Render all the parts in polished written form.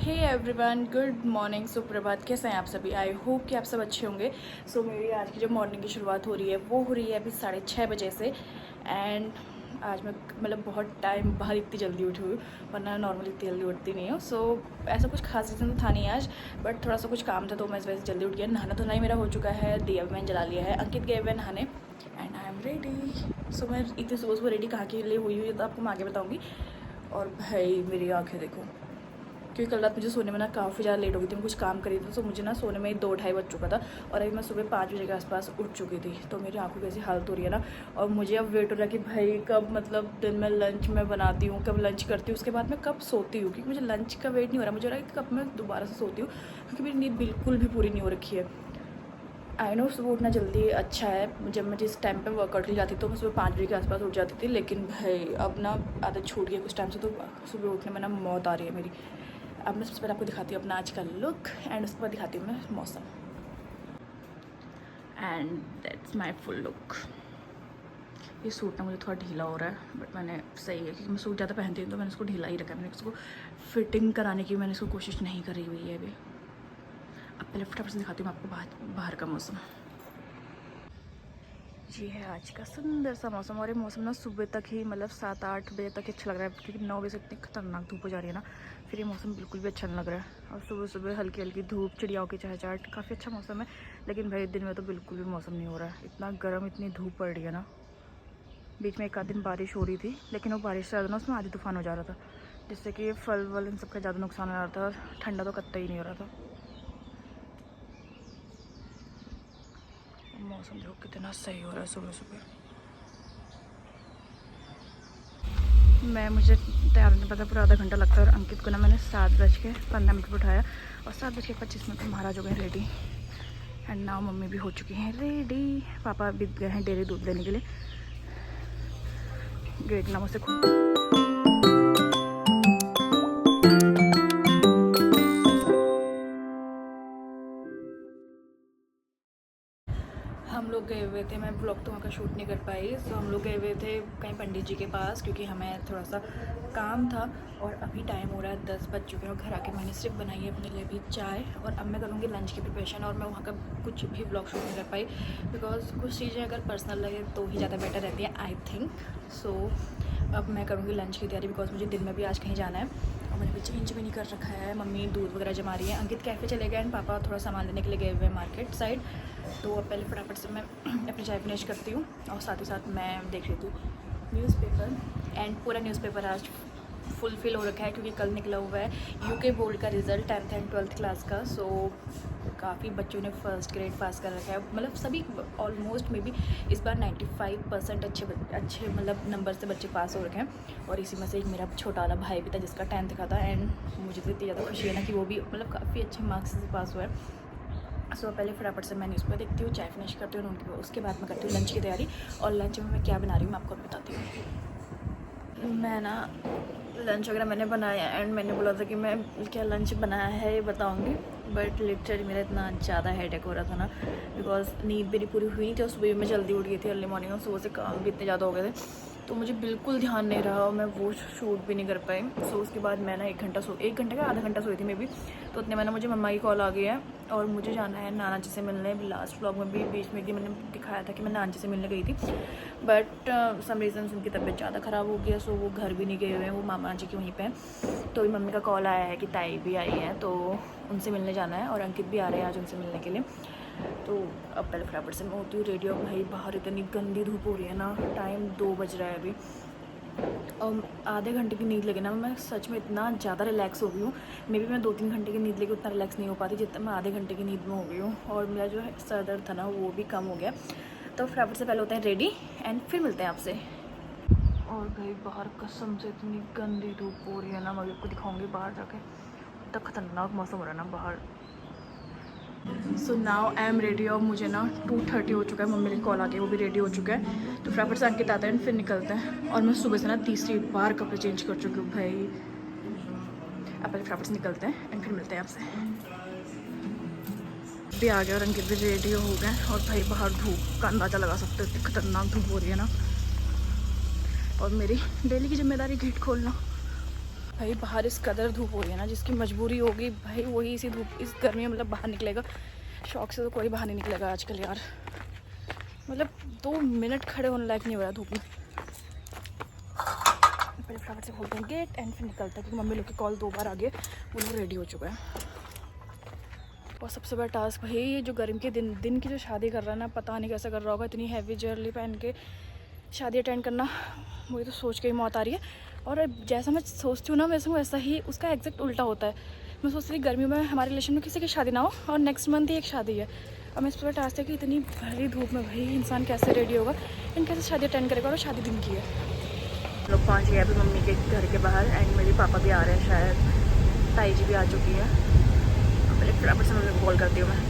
Hey everyone, good morning, सुप्रभात। कैसे हैं आप सभी? आई होप कि आप सब अच्छे होंगे। मेरी आज की जो मॉर्निंग की शुरुआत हो रही है वो हो रही है अभी 6:30 बजे से। एंड आज मैं मतलब बहुत टाइम बाहर इतनी जल्दी उठी हुई, वरना नॉर्मली इतनी जल्दी उठती नहीं हूँ। ऐसा कुछ खास रीज़न तो था नहीं आज, बट थोड़ा सा कुछ काम था तो मैं इस वजह से जल्दी उठ गया। नहाना धोना ही मेरा हो चुका है, दिया भी मैंने जला लिया है, अंकित गए हुए नहाने एंड आई एम रेडी। मैं इतनी सुबह रेडी कहाँ के लिए हुई तो आपको मैं आगे बताऊँगी। और भाई मेरी आँखें देखो, क्योंकि कल रात मुझे सोने में ना काफ़ी ज़्यादा लेट हो गई थी। मैं कुछ काम करी थी तो मुझे ना सोने में ही 2-2:30 बज चुका था और अभी मैं सुबह 5 बजे के आसपास उठ चुकी थी। तो मेरी आंखों की ऐसी हालत हो रही है ना, और मुझे अब वेट हो रहा है कि भाई कब मतलब दिन में लंच मैं बनाती हूँ, कब लंच करती हूँ, उसके बाद मैं कब सोती हूँ, क्योंकि मुझे लंच का वेट नहीं हो रहा। मुझे हो रहा है कि कब मैं दोबारा से सोती हूँ, क्योंकि मेरी नींद बिल्कुल भी पूरी नहीं हो रखी है। आई नो सुबह उठना जल्दी अच्छा है, जब मैं जिस टाइम पे वर्कआउट के लिए जाती तो मैं सुबह 5 बजे के आसपास उठ जाती थी, लेकिन भाई अब ना आदत छूट गई कुछ टाइम से, तो सुबह उठने में ना मौत आ रही है मेरी। अब मैं सबसे पहले आपको दिखाती हूँ अपना आज का लुक एंड उसके बाद दिखाती हूँ मैं मौसम। And that's my full look. ये सूट ना मुझे थोड़ा ढीला हो रहा है, बट मैंने सही है क्योंकि मैं सूट ज़्यादा पहनती हूँ तो मैंने इसको ढीला ही रखा है। मैंने इसको फिटिंग कराने की मैंने इसको कोशिश नहीं करी हुई है अभी। अब पहले फटाफट से दिखाती हूँ मैं आपको बाहर का मौसम। ये है आज का सुंदर सा मौसम, और ये मौसम ना सुबह तक ही मतलब 7-8 बजे तक अच्छा लग रहा है, क्योंकि 9 बजे से इतनी खतरनाक धूप हो जा रही है ना, फिर ये मौसम बिल्कुल भी अच्छा नहीं लग रहा है। और सुबह सुबह हल्की हल्की धूप, चिड़ियाओं की चहचहाट, काफ़ी अच्छा मौसम है। लेकिन भाई दिन में तो बिल्कुल भी मौसम नहीं हो रहा है, इतना गर्म, इतनी धूप पड़ रही है ना। बीच में एक आध दिन बारिश हो रही थी, लेकिन वो बारिश से ज़्यादा ना उसमें आधी तूफान हो जा रहा था, जिससे कि फल वल इन सबका ज़्यादा नुकसान हो रहा था, और ठंडा तो कतई नहीं हो रहा था। मौसम देखो कितना सही हो रहा है सुबह सुबह। मुझे तैयार होने पता पूरा आधा घंटा लगता है, और अंकित को ना मैंने 7:15 पर उठाया और 7:25 पर महाराज हो गए रेडी। एंड नाउ मम्मी भी हो चुकी हैं रेडी। पापा भी गए हैं डेयरी दूध लेने के लिए। गेट ना मुझसे हम लोग गए हुए थे, मैं ब्लॉग तो वहाँ का शूट नहीं कर पाई, तो हम लोग गए हुए थे कहीं पंडित जी के पास, क्योंकि हमें थोड़ा सा काम था। और अभी टाइम हो रहा है 10 बज चुके हैं, और घर आके मैंने सिर्फ बनाई है अपने लिए भी चाय, और अब मैं करूँगी लंच की प्रिपरेशन। और मैं वहाँ का कुछ भी ब्लॉग शूट नहीं कर पाई, बिकॉज कुछ चीज़ें अगर पर्सनल लगे तो ही ज़्यादा बेटर रहती है आई थिंक। अब मैं करूँगी लंच की तैयारी, बिकॉज मुझे दिन में भी आज कहीं जाना है, और मैंने भी चेंज भी नहीं कर रखा है। मम्मी दूध वगैरह जमा रही है, अंकित कैफ़े चले गए एंड पापा थोड़ा सामान लेने के लिए गए हुए हैं मार्केट साइड। तो अब पहले फटाफट से मैं अपनी चाय फिनिश करती हूँ, और साथ ही साथ मैं देख लेती हूँ न्यूज़पेपर। एंड पूरा न्यूज़पेपर आज फुलफिल हो रखा है, क्योंकि कल निकला हुआ है यूके बोर्ड का result 10th and 12th class का। काफ़ी बच्चों ने फर्स्ट ग्रेड पास कर रखा है, मतलब सभी ऑलमोस्ट मे बी इस बार 95% अच्छे मतलब नंबर से बच्चे पास हो रखे हैं। और इसी में से एक मेरा छोटा वाला भाई भी था जिसका 10th का था, एंड मुझे तो इतनी ज़्यादा खुशी है ना कि वो भी मतलब काफ़ी अच्छे मार्क्स से पास हुआ है। पहले फटाफट से मैं न्यूज़ पर देखती हूँ, चाय फिनिश करती हूँ, उसके बाद मैं करती हूँ लंच की तैयारी। और लंच में मैं क्या बना रही हूँ मैं आपको बताती हूँ। मैं ना लंच वगैरह मैंने बनाया, एंड मैंने बोला था कि मैं क्या लंच बनाया है ये बताऊँगी, बट लिटरली मेरा इतना ज़्यादा हेडेक हो रहा था ना, बिकॉज नींद मेरी पूरी हुई नहीं थी, और सुबह मैं जल्दी उठ गई थी अर्ली मॉर्निंग, और सुबह से काम भी इतने ज़्यादा हो गए थे, तो मुझे बिल्कुल ध्यान नहीं रहा, और मैं वो शूट भी नहीं कर पाई। उसके बाद मैं ना 1 घंटे का आधा घंटा सोई थी मे बी, तो उतने में ना मुझे मम्मा की कॉल आ गई है, और मुझे जाना है नाना जी से मिलने। लास्ट व्लॉग में भी बीच में मैंने दिखाया था कि मैं नाना जी से मिलने गई थी, बट सम रीज़न उनकी तबीयत ज़्यादा ख़राब हो गया, सो वो घर भी नहीं गए हुए हैं, वो मामा जी के वहीं पे हैं। तो अभी मम्मी का कॉल आया है कि ताई भी आई है, तो उनसे मिलने जाना है, और अंकित भी आ रहे हैं आज उनसे मिलने के लिए। तो अब पहले फटाफट से मैं होती हूँ रेडी। और भाई बाहर इतनी गंदी धूप हो रही है ना, टाइम 2 बज रहा है अभी, और आधे घंटे की नींद लगे ना मैं सच में इतना ज़्यादा रिलैक्स हो गई हूँ। मे बी मैं 2-3 घंटे की नींद लेके उतना रिलैक्स नहीं हो पाती जितना मैं आधे घंटे की नींद में हो गई हूँ, और मेरा जो है सर दर्द था ना वो भी कम हो गया। तो फटाफट से पहले होते हैं रेडी, एंड फिर मिलते हैं आपसे। और भाई बाहर कसम से इतनी गंदी धूप हो रही है ना, मैं आपको दिखाऊंगी बाहर जाके, इतना खतरनाक मौसम हो रहा है ना बाहर। So now I am ready, और मुझे ना 2:30 हो चुका है, मम्मी की कॉल आ गई, वो भी रेडी हो चुका है। तो फटाफट से अंकित आता है फिर निकलते हैं। और मैं सुबह से ना तीसरी बार कपड़े चेंज कर चुकी हूँ भाई। अब पहले फटाफट से निकलते हैं एंड फिर मिलते हैं आपसे। भी आ गया और अंकित भी रेडी हो गए, और भाई बाहर धूप का अंदाज़ा लगा सकते हो, इतनी खतरनाक धूप हो रही है ना, और मेरी डेली की जिम्मेदारी गेट खोलना। भाई बाहर इस कदर धूप हो रही है ना, जिसकी मजबूरी होगी भाई वही इसी धूप इस गर्मी में मतलब बाहर निकलेगा। शौक से तो कोई बाहर नहीं निकलेगा आजकल यार, मतलब 2 मिनट खड़े होने लायक नहीं हो रहा धूप में। पहले फटाफट से खोलते हैं गेट एंड फिर निकलते हैं, क्योंकि मम्मी लोग की कॉल 2 बार आ गए, वो लोग रेडी हो चुका है। और सबसे बड़ा टास्क भाई ये जो गर्मी के दिन की जो शादी कर रहा है ना, पता नहीं कैसा कर रहा होगा, इतनी हैवी ज्वेलरी पहन के शादी अटेंड करना, मुझे तो सोच के ही मौत आ रही है। और जैसा मैं सोचती हूँ ना वैसा ही उसका एग्जैक्ट उल्टा होता है। मैं सोचती थी गर्मी में हमारे रिलेशन में किसी की शादी ना हो, और नेक्स्ट मंथ ही एक शादी है। और मैं इस पर टास्क है कि इतनी भरी धूप में भाई इंसान कैसे रेडी होगा, इन कैसे शादी अटेंड करेगा, और शादी दिन की है। लोग पहुँच गए अभी मम्मी के घर के बाहर, एंड मेरे पापा भी आ रहे हैं शायद, ताई जी भी आ चुकी है। पहले फटाफट से मम्मी को कॉल करती हूँ मैं।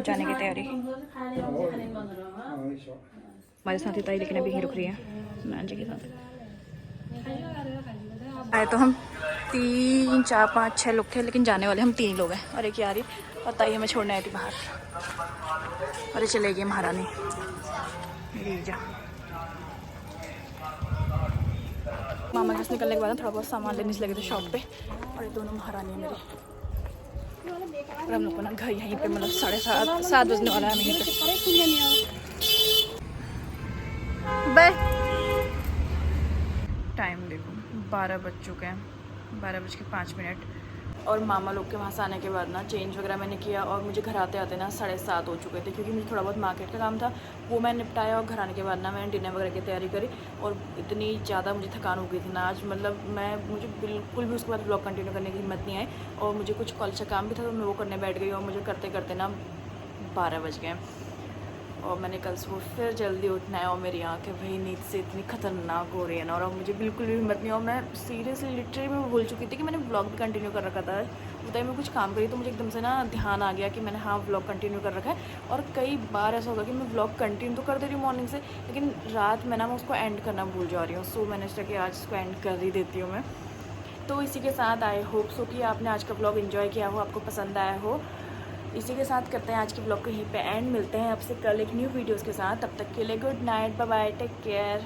जाने की तैयारी हमारे साथ ही ताई, लेकिन अभी ही रुक रही है नान जी के साथ। आए तो हम 3 4 5 6 लोग थे, लेकिन जाने वाले हम 3 लोग हैं, और एक यारी और ताई हमें छोड़ने आई थी बाहर। अरे चले गई महारानी मेरी जा। मामा के पास निकलने के बाद थोड़ा बहुत सामान लेने से लगे थे शॉप पे, और ये दोनों महारानी है मेरी। और हम लोग को ना घर यहीं पे मतलब 7:30 बजने वाला है यहीं पे। बाय। टाइम देखो 12 बज चुके हैं, 12:05। और मामा लोग के वहाँ से आने के बाद ना चेंज वगैरह मैंने किया, और मुझे घर आते आते ना 7:30 हो चुके थे, क्योंकि मुझे थोड़ा बहुत मार्केट का काम था वो मैं निपटाया। और घर आने के बाद ना मैंने डिनर वगैरह की तैयारी करी, और इतनी ज़्यादा मुझे थकान हो गई थी ना आज, मतलब मुझे बिल्कुल भी उसके बाद ब्लॉग कंटिन्यू करने की हिम्मत नहीं आई। और मुझे कुछ कॉलेज का काम भी था तो मैं वो करने बैठ गई, और मुझे करते करते ना 12 बज गए। और मैंने कल सुबह फिर जल्दी उठना है, और मेरी आँखें भाई नींद से इतनी खतरनाक हो रही है ना, और अब मुझे बिल्कुल भी हिम्मत नहीं। और मैं सीरियसली लिटरली मैं भूल चुकी थी कि मैंने ब्लॉग भी कंटिन्यू कर रखा था। बताइए मैं कुछ काम करी तो मुझे एकदम से ना ध्यान आ गया कि मैंने हाँ ब्लॉग कंटिन्यू कर रखा है। और कई बार ऐसा होगा कि मैं ब्लॉग कंटिन्यू तो कर दे रही हूँ मॉर्निंग से, लेकिन रात में ना मैं उसको एंड करना भूल जा रही हूँ। सो मैंने सोचा कि आज इसको एंड कर ही देती हूँ मैं। तो इसी के साथ आई होप सो कि आपने आज का ब्लॉग एंजॉय किया हो, आपको पसंद आया हो। इसी के साथ करते हैं आज के ब्लॉग को यहीं पे एंड। मिलते हैं आपसे कल एक न्यू वीडियोस के साथ, तब तक के लिए good night, bye bye, take care.